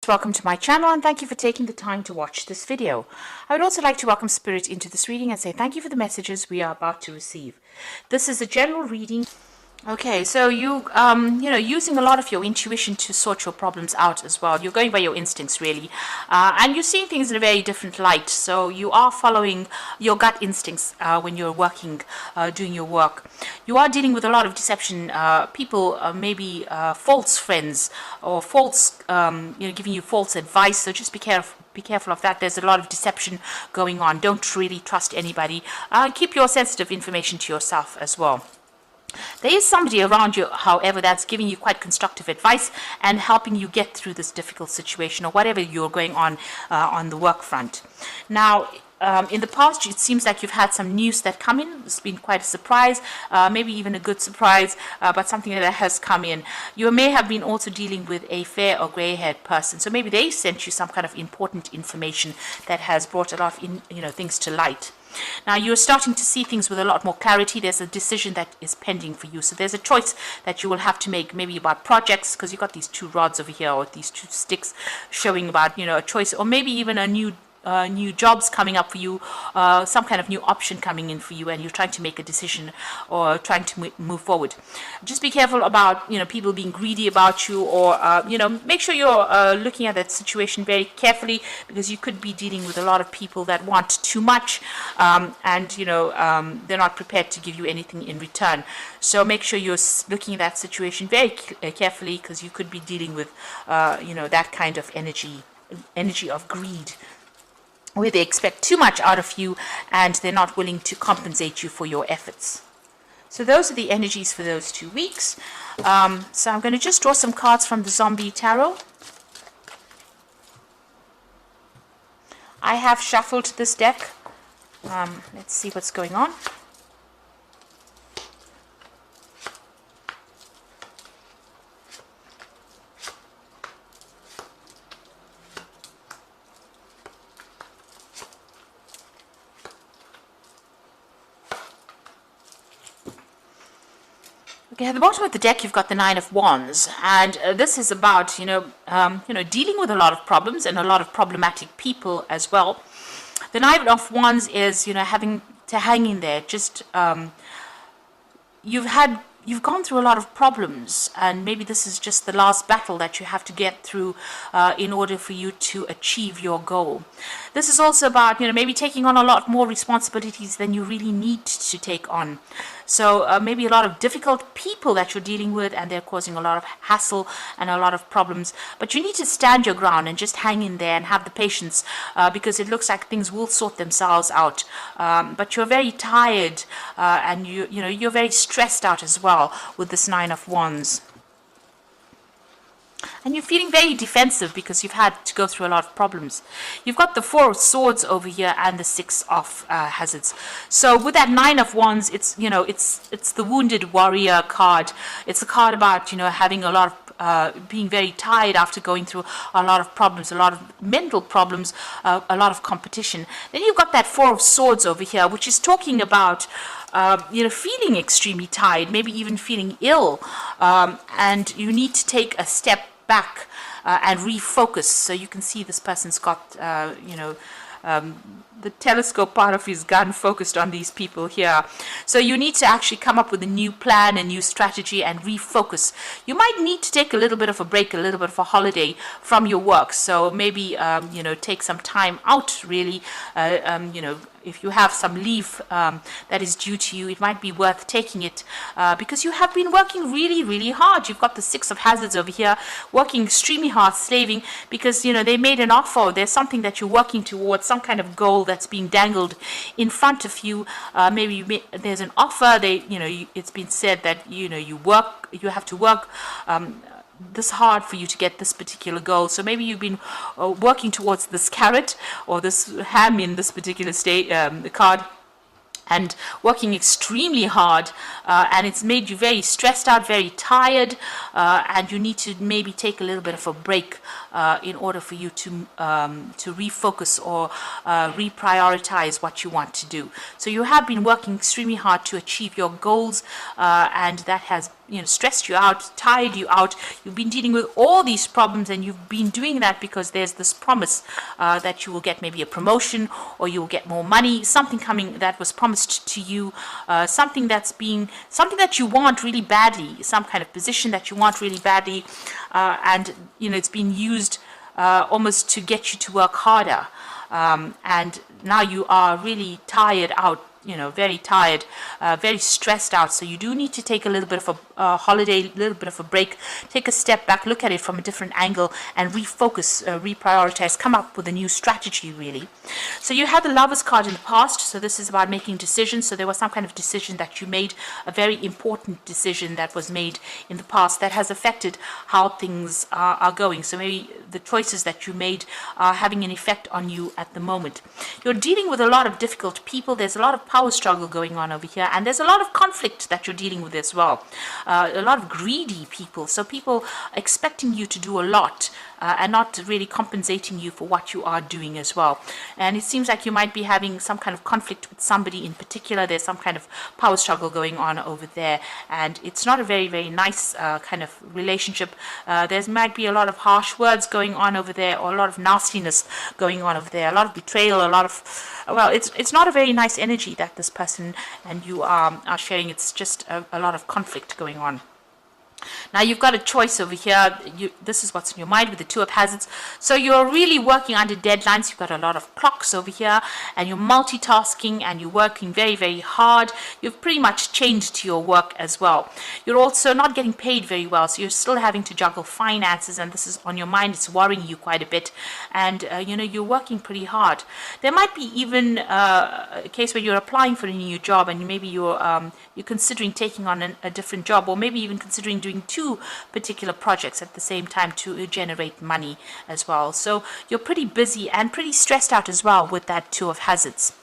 Welcome to my channel and thank you for taking the time to watch this video. I would also like to welcome Spirit into this reading and say thank you for the messages we are about to receive. This is a general reading. Okay, so using a lot of your intuition to sort your problems out as well. You're going by your instincts, really. And you're seeing things in a very different light. So you are following your gut instincts when you're working, doing your work. You are dealing with a lot of deception. People, maybe false friends or false, giving you false advice. So just be careful. Be careful of that. There's a lot of deception going on. Don't really trust anybody. Keep your sensitive information to yourself as well. There is somebody around you, however, that's giving you quite constructive advice and helping you get through this difficult situation or whatever you're going on the work front. Now, in the past, it seems like you've had some news that come in. It's been quite a surprise, maybe even a good surprise, but something that has come in. You may have been also dealing with a fair or gray-haired person, so maybe they sent you some kind of important information that has brought a lot of things to light. Now you're starting to see things with a lot more clarity. There's a decision that is pending for you. So there's a choice that you will have to make, maybe about projects, because you've got these two rods over here or these two sticks showing about, a choice, or maybe even a new jobs coming up for you, some kind of new option coming in for you, and you're trying to make a decision or trying to move forward. Just be careful about people being greedy about you, or make sure you're looking at that situation very carefully, because you could be dealing with a lot of people that want too much, and they're not prepared to give you anything in return. So make sure you're looking at that situation very carefully, because you could be dealing with that kind of energy of greed, where they expect too much out of you and they're not willing to compensate you for your efforts. So those are the energies for those 2 weeks. So I'm going to just draw some cards from the Zombie Tarot. I have shuffled this deck. Let's see what's going on. Okay, at the bottom of the deck, you've got the Nine of Wands, and this is about, dealing with a lot of problems and a lot of problematic people as well. The Nine of Wands is, having to hang in there. Just you've gone through a lot of problems, and maybe this is just the last battle that you have to get through in order for you to achieve your goal. This is also about, maybe taking on a lot more responsibilities than you really need to take on. So maybe a lot of difficult people that you're dealing with, and they're causing a lot of hassle and a lot of problems. But you need to stand your ground and just hang in there and have the patience, because it looks like things will sort themselves out. But you're very tired, and you're very stressed out as well with this Nine of Wands. And you're feeling very defensive because you've had to go through a lot of problems. You've got the Four of Swords over here and the Six of Hazards. So with that Nine of Wands, it's the Wounded Warrior card. It's a card about having a lot of being very tired after going through a lot of problems, a lot of mental problems, a lot of competition. Then you've got that Four of Swords over here, which is talking about feeling extremely tired, maybe even feeling ill, and you need to take a step back and refocus. So you can see this person's got the telescope part of his gun focused on these people here. So you need to actually come up with a new plan, a new strategy, and refocus. You might need to take a little bit of a break, a little bit of a holiday from your work. So maybe take some time out, really. If you have some leave that is due to you, it might be worth taking it, because you have been working really, really hard. You've got the Six of Hazards over here, working extremely hard, slaving, because they made an offer. There's something that you're working towards, some kind of goal that's being dangled in front of you. Maybe there's an offer. It's been said that you have to work this hard for you to get this particular goal. So maybe you've been working towards this carrot or this ham in this particular card, and working extremely hard, and it's made you very stressed out, very tired, and you need to maybe take a little bit of a break in order for you to refocus or reprioritize what you want to do. So you have been working extremely hard to achieve your goals, and that has stressed you out, tired you out. You've been dealing with all these problems, and you've been doing that because there's this promise that you will get maybe a promotion, or you will get more money, something coming that was promised to you, something that you want really badly, some kind of position that you want really badly, and it's been used almost to get you to work harder, and now you are really tired out, very tired, very stressed out. So you do need to take a little bit of a holiday, a little bit of a break, take a step back, look at it from a different angle, and refocus, reprioritize, come up with a new strategy, really. So you had the Lovers card in the past, so this is about making decisions. So there was some kind of decision that you made, a very important decision that was made in the past that has affected how things are going. So maybe the choices that you made are having an effect on you at the moment. You're dealing with a lot of difficult people. There's a lot of power struggle going on over here, and there's a lot of conflict that you're dealing with as well. A lot of greedy people, so people expecting you to do a lot and not really compensating you for what you are doing as well. And it seems like you might be having some kind of conflict with somebody in particular. There's some kind of power struggle going on over there, and it's not a very, very nice kind of relationship. There might be a lot of harsh words going on over there, or a lot of nastiness going on over there, a lot of betrayal, a lot of, well, it's not a very nice energy that this person and you are sharing. It's just a lot of conflict going on. Now you've got a choice over here. This is what's in your mind with the Two of Hazards. So you're really working under deadlines. You've got a lot of clocks over here, and you're multitasking, and you're working very, very hard. You've pretty much changed to your work as well. You're also not getting paid very well, so you're still having to juggle finances, and this is on your mind. It's worrying you quite a bit, and you're working pretty hard. There might be even a case where you're applying for a new job, and maybe you're considering taking on a different job, or maybe even considering doing two particular projects at the same time to generate money as well. So you're pretty busy and pretty stressed out as well with that Two of Hazards.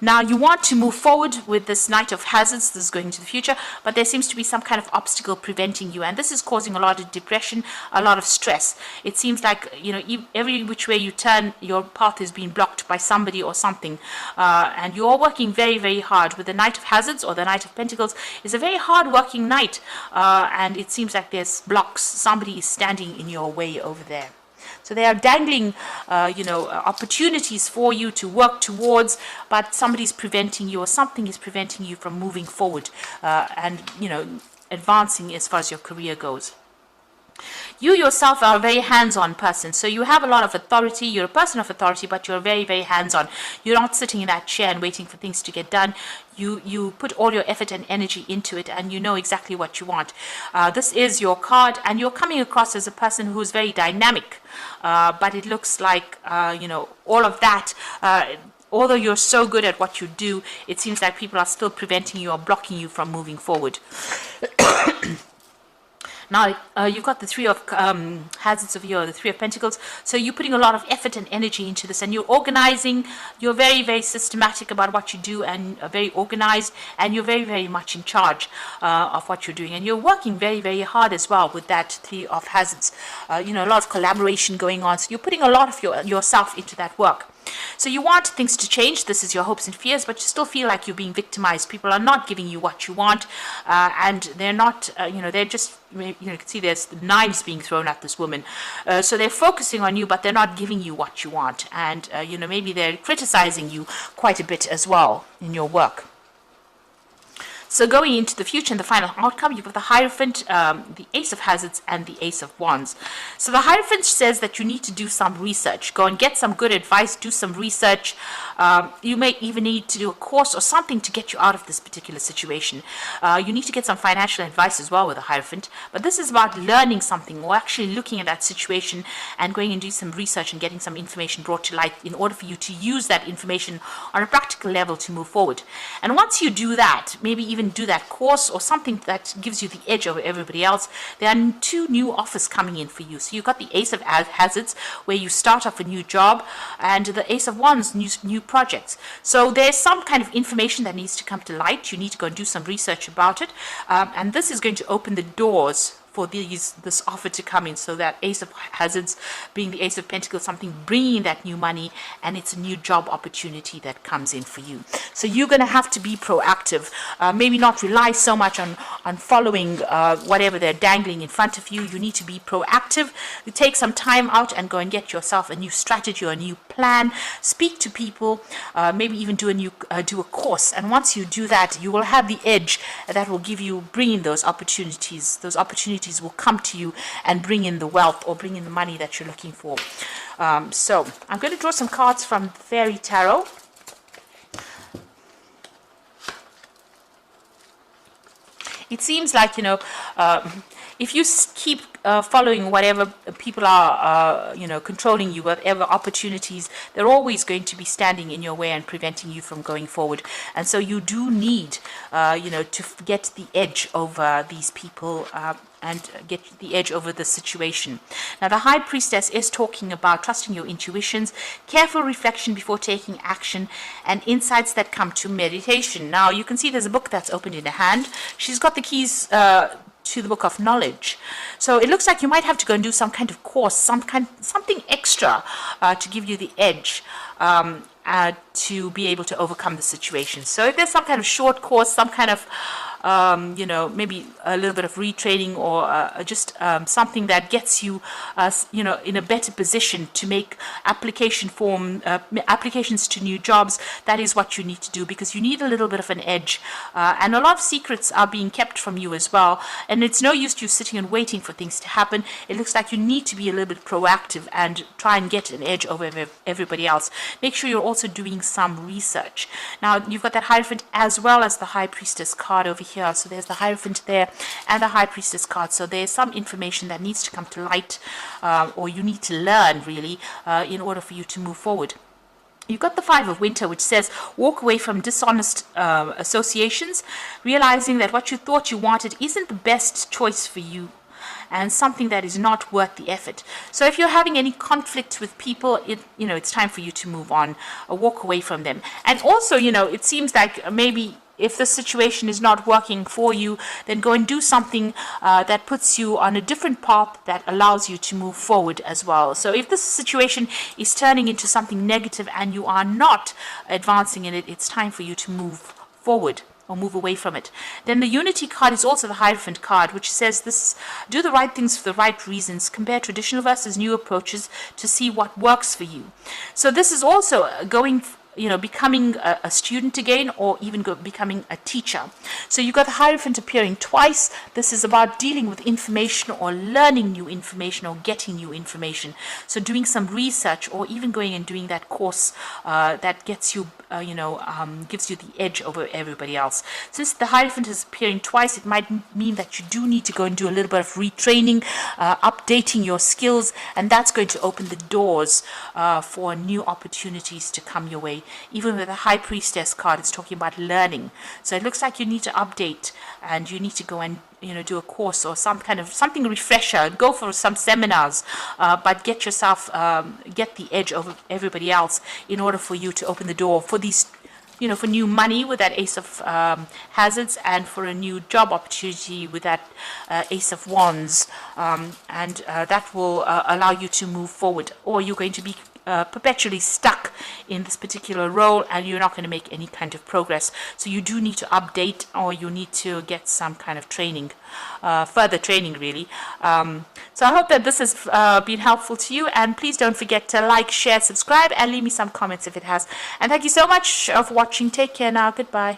Now you want to move forward with this Knight of Hazards. This is going into the future, but there seems to be some kind of obstacle preventing you, and this is causing a lot of depression, a lot of stress. It seems like every which way you turn, your path is being blocked by somebody or something, and you're working very, very hard. With the Knight of Hazards or the Knight of Pentacles is a very hard working knight, and it seems like there's blocks. Somebody is standing in your way over there. So they are dangling, opportunities for you to work towards, but somebody's preventing you, or something is preventing you from moving forward and advancing as far as your career goes. You yourself are a very hands-on person, so you have a lot of authority. You're a person of authority, but you're very, very hands-on. You're not sitting in that chair and waiting for things to get done. You put all your effort and energy into it, and you know exactly what you want. This is your card, and you're coming across as a person who's very dynamic, but it looks like, all of that, although you're so good at what you do, it seems like people are still preventing you or blocking you from moving forward. Now, you've got the Three of Hazards over here, the Three of Pentacles. So you're putting a lot of effort and energy into this, and you're organizing. You're very, very systematic about what you do, and very organized, and you're very, very much in charge of what you're doing. And you're working very, very hard as well with that Three of Hazards. A lot of collaboration going on. So you're putting a lot of yourself into that work. So you want things to change. This is your hopes and fears, but you still feel like you're being victimized. People are not giving you what you want, and they're not, they're just, you can see there's knives being thrown at this woman. So they're focusing on you, but they're not giving you what you want. And, maybe they're criticizing you quite a bit as well in your work. So going into the future and the final outcome, you've got the Hierophant, the Ace of Hazards, and the Ace of Wands. So the Hierophant says that you need to do some research. Go and get some good advice, do some research. You may even need to do a course or something to get you out of this particular situation. You need to get some financial advice as well with the Hierophant. But this is about learning something, or actually looking at that situation and going and do some research and getting some information brought to light in order for you to use that information on a practical level to move forward. And once you do that, maybe even do that course or something that gives you the edge over everybody else, there are two new offers coming in for you. So you've got the Ace of Hazards, where you start off a new job, and the Ace of Wands, new projects. So there's some kind of information that needs to come to light. You need to go and do some research about it, and this is going to open the doors for this offer to come in. So that Ace of Hazards being the Ace of Pentacles, something bringing that new money, and it's a new job opportunity that comes in for you. So you're going to have to be proactive, maybe not rely so much on following whatever they're dangling in front of you. You need to be proactive. You take some time out and go and get yourself a new strategy or a new plan. Speak to people, maybe even do a course. And once you do that, you will have the edge that will bring in those opportunities. Those opportunities will come to you and bring in the wealth or bring in the money that you're looking for. So I'm going to draw some cards from Fairy Tarot. It seems like, if you keep following whatever people are, controlling you, whatever opportunities, they're always going to be standing in your way and preventing you from going forward. And so you do need, to get the edge over these people and get the edge over the situation. Now, the High Priestess is talking about trusting your intuitions, careful reflection before taking action, and insights that come to meditation. Now, you can see there's a book that's opened in her hand. She's got the keys to the book of knowledge. So it looks like you might have to go and do some kind of course, something extra to give you the edge to be able to overcome the situation. So if there's some kind of short course, some kind of maybe a little bit of retraining or just something that gets you, in a better position to make applications to new jobs, that is what you need to do, because you need a little bit of an edge. And a lot of secrets are being kept from you as well. And it's no use you sitting and waiting for things to happen. It looks like you need to be a little bit proactive and try and get an edge over everybody else. Make sure you're also doing some research. Now, you've got that Hierophant as well as the High Priestess card over here. So there's the Hierophant there and the High Priestess card. So there's some information that needs to come to light, or you need to learn really, in order for you to move forward. You've got the Five of Winter, which says walk away from dishonest associations, realizing that what you thought you wanted isn't the best choice for you, and something that is not worth the effort. So if you're having any conflict with people, it's time for you to move on, or walk away from them. And also, it seems like maybe if the situation is not working for you, then go and do something that puts you on a different path that allows you to move forward as well. So if this situation is turning into something negative and you are not advancing in it, it's time for you to move forward or move away from it. Then the Unity card is also the Hierophant card, which says this: do the right things for the right reasons. Compare traditional versus new approaches to see what works for you. So this is also becoming a student again, or even becoming a teacher. So you've got the Hierophant appearing twice. This is about dealing with information or learning new information or getting new information. So doing some research, or even going and doing that course that gets you, gives you the edge over everybody else. Since the Hierophant is appearing twice, it might mean that you do need to go and do a little bit of retraining, updating your skills, and that's going to open the doors for new opportunities to come your way. Even with the High Priestess card, it's talking about learning. So it looks like you need to update, and you need to go and do a course or something refresher. Go for some seminars, but get yourself get the edge over everybody else in order for you to open the door for these, for new money with that Ace of Hazards, and for a new job opportunity with that Ace of Wands, and that will allow you to move forward. Or you're going to be perpetually stuck in this particular role, and you're not going to make any kind of progress. So you do need to update, or you need to get some kind of training, further training really. So I hope that this has been helpful to you, and please don't forget to like, share, subscribe, and leave me some comments if it has. And thank you so much for watching. Take care now. Goodbye.